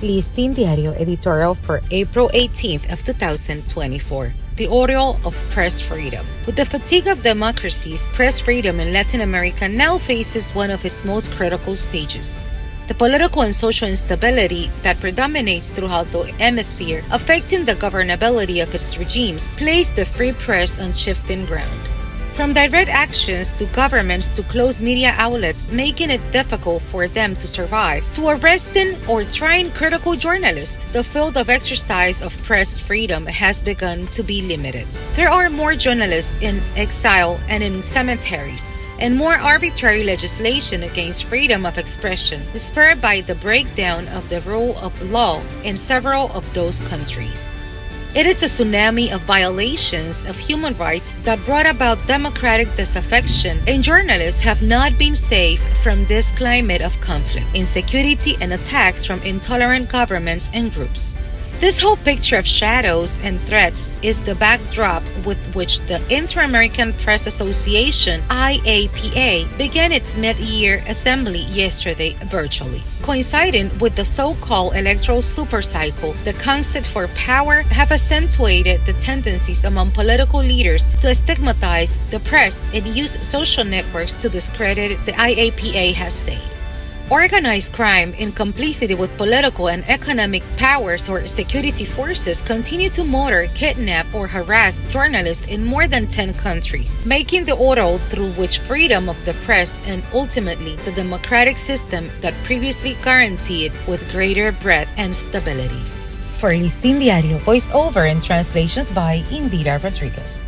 Listín Diario Editorial for April 18th of 2024. The ordeal of press freedom. With the fatigue of democracies, press freedom in Latin America now faces one of its most critical stages. The political and social instability that predominates throughout the hemisphere, affecting the governability of its regimes, placed the free press on shifting ground. From direct actions to governments to close media outlets, making it difficult for them to survive, to arresting or trying critical journalists, the field of exercise of press freedom has begun to be limited. There are more journalists in exile and in cemeteries, and more arbitrary legislation against freedom of expression, spurred by the breakdown of the rule of law in several of those countries. It is a tsunami of violations of human rights that brought about democratic disaffection, and journalists have not been safe from this climate of conflict, insecurity, and attacks from intolerant governments and groups. This whole picture of shadows and threats is the backdrop with which the Inter-American Press Association, IAPA, began its mid-year assembly yesterday virtually. Coinciding with the so-called electoral supercycle, the concept for power have accentuated the tendencies among political leaders to stigmatize the press and use social networks to discredit the IAPA has said. Organized crime in complicity with political and economic powers or security forces continue to murder, kidnap, or harass journalists in more than 10 countries, making the ordeal through which freedom of the press and ultimately the democratic system that previously guaranteed with greater breadth and stability. For Listín Diario, voiceover and translations by Indira Rodriguez.